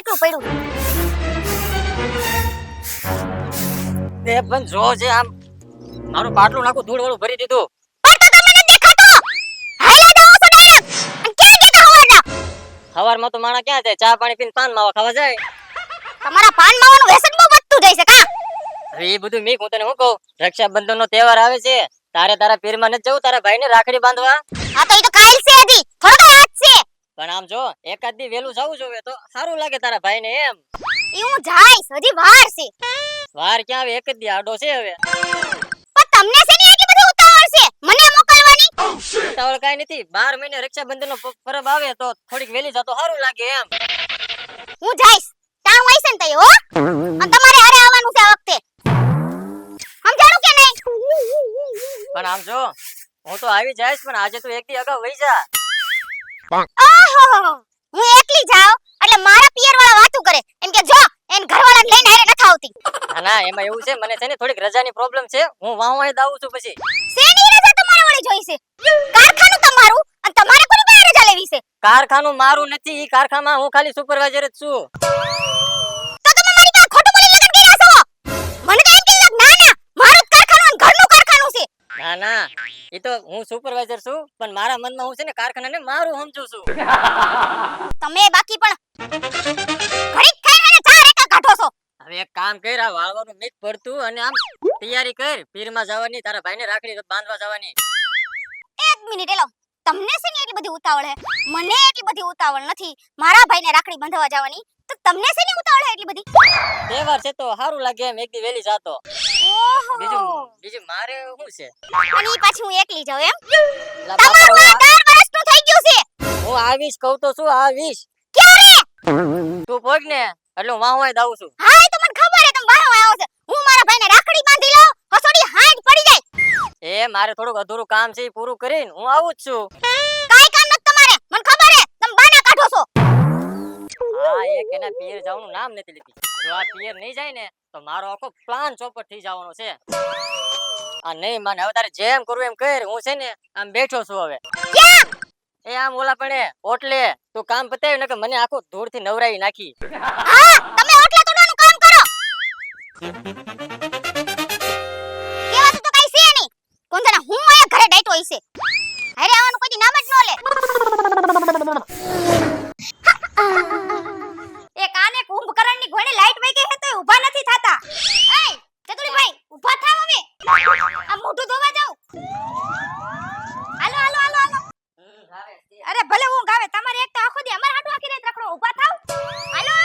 એકલું પડ્યું તે પણ જો છે આમ મારું પાટલું નાખું ધૂળ વાળું ભરી દીધું. પણ તો તમને દેખાતો હાઈલા દો છો ડાયરેક્ટ અને ક્યાં ગયા હવારના સવારમાં તો માણા ક્યાં જાય, ચા પાણી પીને પાન માવા ખાવા જાય. તમારા પાન માવાનું વ્યસન બહુ વધતું જાય છે કા હવે એ બધું મીક હું તને શું કહું, રક્ષાબંધન નો તહેવાર આવે છે, તારા પીરમાં નથી જવું તારા ભાઈને રાખડી બાંધવા? આ તો ઈ તો કાલ છે હજી થોડો આજ છે પણ આમ જો એકાદ દી વેલું જવું જોઈએ તો સારું લાગે તારા ભાઈને એમ. ઈ હું જાઈશ હજી વાર છે વાર ક્યાં આવે, એક જ દી આડો છે હવે. પણ તમને છે ને એટલી બધી ઉતાવળ છે મને મોકલવાની ઉતાવળ કાંઈ નથી, 12 મહિને રક્ષાબંધન નો પરબ આવે તો થોડીક વેલી જાતો સારું લાગે એમ. હું જાઈશ ટાણું આઈશે ને તઈ હો અને તમારે હારે આવવાનું છે આ વખતે સમજાણું કે નહીં પણ આમ જો હું તો આવી જાઈશ પણ આજે તું એક દી અગાઉ વઈ જા. ઓહો હું એકલી જાઉં એટલે મારા પિયર વાળા વાતું કરે એમ કે જો એન ઘરવાળાને લઈને હારે નથી આવતી ના એમાં એવું છે, મને છે ને થોડીક રજાની પ્રોબ્લેમ છે, હું વાહવાઈ દાવું છું. પછી શેની રજા તમારે વળી જોઈ છે કારખાનું તમારું અને તમારે કોની પાસે રજા લેવી છે કારખાનું મારું નથી, ઈ કારખાનામાં હું ખાલી સુપરવાઇઝર જ છું. તો તમે મારી પાસે ખોટું બોલી લગન કર્યા છો મને તો એમ કીધું ના ના મારું જ કારખાનું અને ઘરનું કારખાનું છે ના ઈ તો હું સુપરવાઇઝર છું પણ મારા મનમાં હું છે ને કારખાનાને મારું સમજુ છું. તમે બાકી પણ ઘડીક ખાઈને અને ચા રેકા કાઢો છો હવે એક કામ કર, આ વાળવાનું મિક પડતું અને આમ તૈયારી કર, પીરમાં જવાની, તારા ભાઈને રાખડી બાંધવા જવાની. એક મિનિટ એલો તમને છે ને એટલી બધી ઉતાવળ હે મને એટલી બધી ઉતાવળ નથી મારા ભાઈને રાખડી બાંધવા જવાની તો તમને છે ને ઉતાવળ હે એટલી બધી તહેવાર છે તો સારું લાગે એમ, એક દી વેલી જાતો. ઓહો બીજું મારે શું છે, અને ઈ પાછી હું એકલી જાઉં એમ લા બાપા, તમારું આ 10 વર્ષનું થઈ ગયું છે હું આવીશ કહું તો શું આવીશ, ક્યારે તું પગ ને એટલે હું વાહવાઈ દાવું છું. હા એ તો મને ખબર હે તમે વાહ આવો છે હું મારા ભાઈને રાખડી બાંધી લઉં હસોડી હાંજ પડી જાય એ મારે થોડુંક અધૂરું કામ છે, ઈ પૂરું કરીને હું આવું જ છું. કાઈ કામ નથી તમારે મને ખબર હે તમે બાના કાઢો છો હા એક એના પિયર જવાનું નામ નથી લીધી, જો આ પિયર નહીં જાય ને તો મારો આખો પ્લાન ચોપટ થઈ જવાનો છે. આ નહીં માને, હવે તારે જેમ કરવું એમ કર, હું છે ને આમ બેઠો છું હવે. ક્યાં એ આમ ઓલા પડે ઓટલે તું કામ પતાવ્યું ને કે મને આખું ધૂળથી નવરાઈ નાખી. હા તમે ઓટલા તોડવાનું કામ કરો કેવા તો કાઈ છે નહીં કોણ જાણે હું આયા ઘરે ડાઈટો હશે હારે આવવાનું કોઈ નામ જ ન લે એ કાને કુંભકર્ણની ઘોડી લાઈટ વઈ ગઈ હે તો ઊભા નથી થાતા એય ચતુરી ભાઈ ઊભા થાવ હવે આ મોઢું ધોવા જાવ હાલો હાલો હાલો હાલો અરે ભલે હું ગાવે તમારે એક તો આખો દી અમાર હાડું આખી રાત રખડો ઊભા થાવ હાલો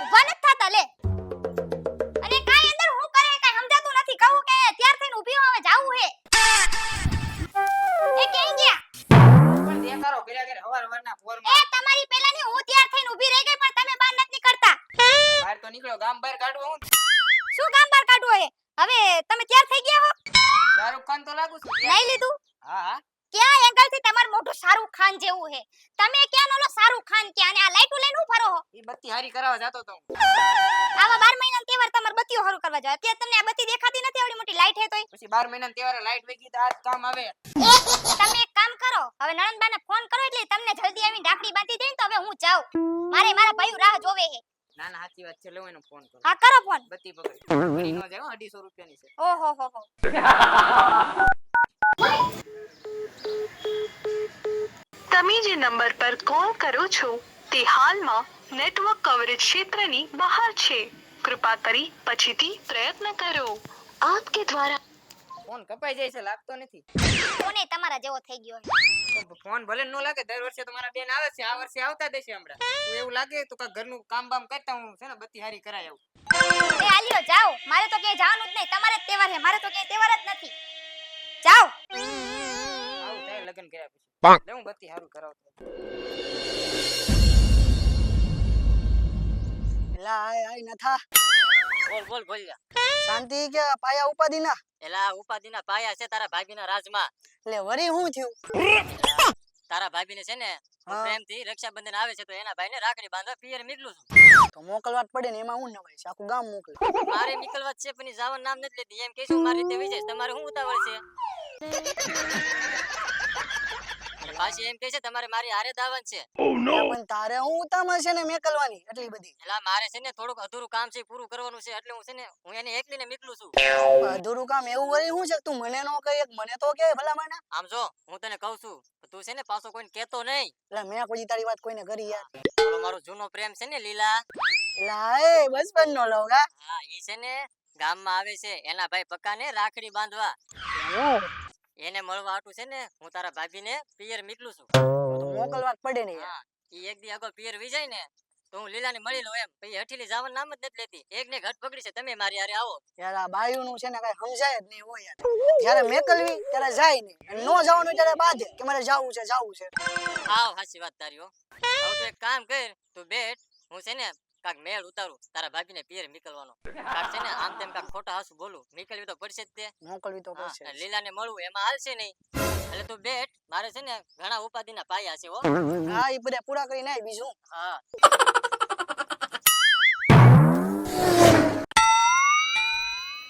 ઊભા નથી થાતા લે અને કાઈ અંદર હું કરે કાઈ સમજાતું નથી કહું કે તૈયાર થઈને ઊભી હો હવે જાવું હે એ કેઈ ગયા પણ દેખારો કર્યા કરે હવારના પોરમાં. એ તમારી પેલાની હું તૈયાર થઈને ઊભી રહી ગઈ પણ તમે બહાર નથી નીકળતા બહાર તો નીકળો, ગામ બહાર કાઢવો હું. શું કામ બહાર કાઢવો હે હવે તમે તૈયાર થઈ ગયા હો શાહરુખ ખાન તો લાગુ છું. નહીં લીધું હા ક્યાં એંગલ થી તમાર મોઢું શાહરુખ ખાન જેવું હે તમે ક્યાં ઓલો શાહરુખ ખાન ક્યાં અને આ લાઈટુ લઈને હું ફરો હો ઈ બત્તી હારી કરાવવા જાતો તો. આવા 12 મહિનાનો તહેવાર તમાર બત્તીઓ હારું કરવા જાય અત્યારે તમને આ બત્તી દેખાતી નથી આવડી મોટી લાઈટ હે તોય પછી 12 મહિનાના તહેવારે લાઈટ વેગી તો આજ કામ આવે. તમે એક કામ કરો હવે નણંદબાને ફોન કરો એટલે તમને જલ્દી આવીને રાખડી બાંધી દે તો હવે હું જાઉં મારે મારા ભાઈ રાહ જોવે હે ના સાચી વાત છે, લેવો એનો ફોન કરો. હા કરો ફોન બત્તી પકડ ઘણી નો જાય 250 રૂપિયાની છે. ઓહો હો હો તમે જે નંબર પર કોલ કરો છો તે હાલમાં નેટવર્ક કવરેજ ક્ષેત્રની બહાર છે, કૃપા કરી પછીથી પ્રયત્ન કરો. આપકે દ્વારા ફોન કપાઈ જાય છે, લાગતો નથી. ફોને તમારા જેવો થઈ ગયો હે તો ફોન ભલે ન લાગે, દર વર્ષે તમારા બેન આવે છે, આ વર્ષે આવતા દેશે હમણાં. તો એવું લાગે તો કાંઈક ઘરનું કામ બામ કરતા હું છે ને બત્તી હારી કરાય આવું. એ આલિયો જાઓ મારે તો ક્યાંય જવાનું જ નહીં તમારે જ તહેવાર હે મારે તો ક્યાંય તહેવાર જ નથી જાઓ આવું થાય લગ્ન કર્યા પછી. લે હું બત્તી હારું કરાવતો. એલા આય નથા બોલ જા. શાંતિ કે પાયા ઉપાદી ના એલા ઉપાધિના પાયા છે તારા ભાભીના રાજમાં. એટલે વરી હું થયું તારા ભાભીને છે ને હા. પ્રેમથી રક્ષાબંધન આવે છે તો એના ભાઈને રાખડી બાંધવા પિયર નીકળું છું. તો મોકલવા જ પડે ને એમાં હું નવાય છે આખું ગામ મોકલે મારે નીકળવા જ છે પણ ઈ જવાનું નામ નથી લેતી, એમ કહીશું મારી રીતે વઈ જઈશ. તમારે શું ઉતાવળ છે? પાછી એમ કહે છે તમારે મારી હારે દાવન છે. પણ તારે હું ઉતામળ છે ને મેકલવાની એટલી બધી? એલા મારે છે ને થોડુંક અધૂરું કામ છે પૂરું કરવાનું છે એટલે હું છે ને હું એને એકલીને નીકળું છું. અધૂરું કામ એવું વળી હું છે તું મને નો કહે મને તો કે ભલા માના. આમ જો હું તને કહું છું તું છે ને પાછો કોઈને કહેતો નહીં. એટલે મેં કોઈ દી તારી વાત કોઈને કરી યાર. ઓલો મારો જૂનો પ્રેમ છે ને લીલા, એટલે એ બચપન નો લોગા. હા ઈ છે ને ગામમાં આવે છે એના ભાઈ પક્કાને રાખડી બાંધવા. એને મળવા હાટુ છે ને હું તારા ભાભીને પિયર નીકળું છું. મોકલવા જ પડે ને યાર. હા ઈ એક દી આગળ પિયર વી જાય ને તો હું લીલાને મળી લઉં એમ. પછી હઠીલી જવાનું નામ જ નથી લેતી. એક ને ઘટ પકડી છે તમે મારી હારે આવો. યાર આ બાયું નું છે ને કઈ સમજાય જ નહીં હોય યાર. જ્યારે મેકલવી ત્યારે જાય નહીં અને નો જવાનું ત્યારે બાધે કે મારે જાવું છે જાવું છે. આવ હાચી વાત તારી હો. હવે તું એક કામ કર તું બેઠ હું છે ને કાક મેળ ઉતારું તારા ભાભીને પિયર નીકળવાનો. કાક છે ને આમ તેમ કાક ખોટા હાસુ બોલું નીકળવી તો પડશે જ તે. મોકલવી તો હા, પડશે. અને લીલાને મળવું એમાં હાલશે નહીં. એટલે તું બેઠ મારે છે ને ઘણા ઉપાધિના પાયા છે હો. હા એ બધા પૂરા કરીને આય બીજું. હા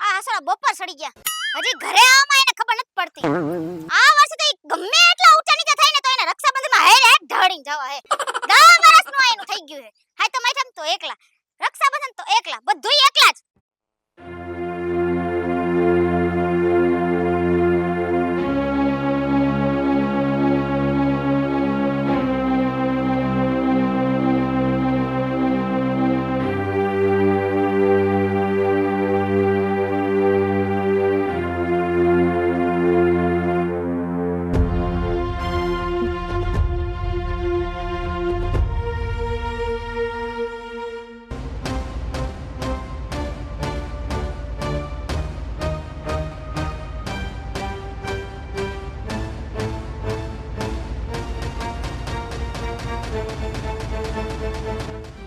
આ આસરા બપોર સડી ગયા હજી ઘરે આવવામાં એને ખબર નથી પડતી. આ વર્ષે તો ઈ ગમે એટલા ઊંચા નીચા થાય ને તો એને રક્ષાબંધનમાં હેડ હેડ ઢળીને જવા હે. 10 વર્ષનું એનું થઈ ગયું હે. હાય તો માઠામ તો એકલા, રક્ષાબંધન તો એકલા, બધુંય એકલા જ.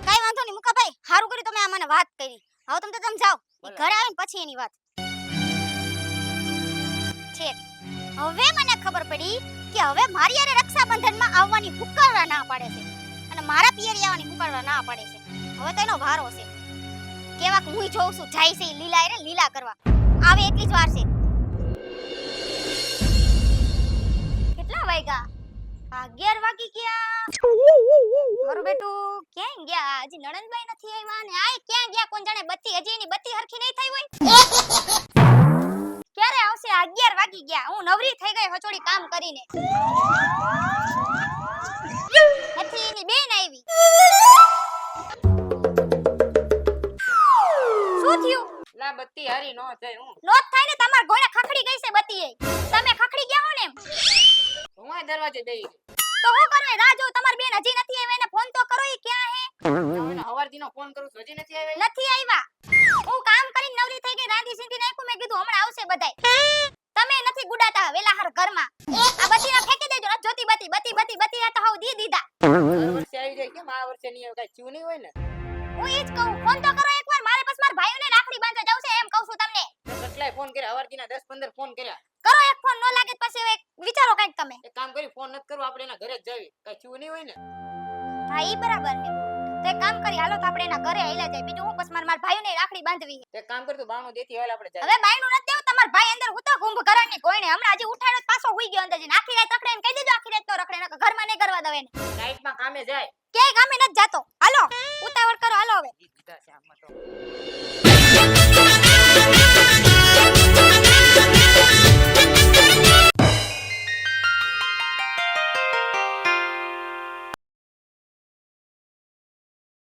કાઈ વાંધો નહીં મુકાભાઈ, હારું કર્યું તમે આ મને વાત કરી. હવે તમે જાઓ. ઈ ભલે. ઘરે આવીને પછી એની વાત. ઠીક. હવે મને ખબર પડી કે હવે મારી હારે રક્ષાબંધનમાં આવવાની હુકરવા ના પાડે છે અને મારા પિયરી આવવાની હુકરવા ના પાડે છે. હવે તો એનો વારો છે. કેવા કે હું જોઉં છું જાય છે ઈ લીલા હારે લીલા કરવા. આવે એટલી જ વાર છે. કેટલા વાગ્યા? 11 વાગી ગયા. મારું બેટું ક્યાં ગયા? હજી નણંદબાઈ નથી આવ્યા ને આય ક્યાં ગયા? કોણ જાણે બત્તી હજી એની બત્તી હરખી નહીં થઈ હોય. ક્યારે આવશે? 11 વાગી ગયા. હું નવરી થઈ ગઈ હચોડી કામ કરીને. નથી એની બેન આવી. શું થયું? લા બત્તી હારી નો જાય હું નોત થાય ને તમાર ગોળે ખખડી ગઈ છે બત્તી એ. તમે ખખડી ગયા હો ને એમ. હું દરવાજે દઈ તો હું કરવે રાહ જો તમાર બેન હજી નથી આવી એને ફોન તો કરો ઈ ક્યાં હે? ગઈ હવારથી નો ફોન કરું છું હજી નથી આવ્યા નથી આવ્યા. હું કામ કરીને નવરી થઈ ગઈ રાંધી સીધી નાખ્યું મેં કીધું હમણાં આવશે બધાય. તમે નથી ગુડાતા વેલા હાર ઘરમાં. આ બત્તીના ફેંકી દેજો ન જોતી બત્તી બત્તી બત્તી બત્તી આ તો હાવ દી દીધા. દર વર્ષે આવી જાય કેમ આ વર્ષે નહીં આવે કઈ થયું નહીં હોય ને હું ઈ જ કહું ફોન તો કરો એકવાર મારે બસ માર ભાઈઓને રાખડી બાંધવા જાવ છે એમ કહું છું તમને. મેં કેટલાય ફોન કર્યા હવારથી ના 10-15 ફોન કર્યા કરો એક ફોન નો લાગે તો પછી એક વિચારો કાંઈક તમે. એક કામ કરી ફોન નથી કરવો આપણે એના ઘરે જ જાવી કઈ થયું નહીં હોય ને હા ઈ બરાબર છે. તો એક કામ કરી હાલો તો આપણે એના ઘરે આઈલા જાય બીજું હું પછી માર ભાઈઓને રાખડી બાંધવી છે. એક કામ કર તું બાણું દેતી હાલ આપણે જાય હવે બાયનું નથી દેવું તમાર ભાઈ અંદર હું તો કુંભકરણની કોઈને હમણાં હજી ઉઠાડ્યો તો પાછો હુઈ ગયો અંદર જઈને આખી રાત રખડે એમ કહી દેજો આખી રાત નો રખડે નકર ઘરમાં નહીં કરવા દવે ને નાઈટમાં કામે જાય ક્યાંય કામે નથી જાતો.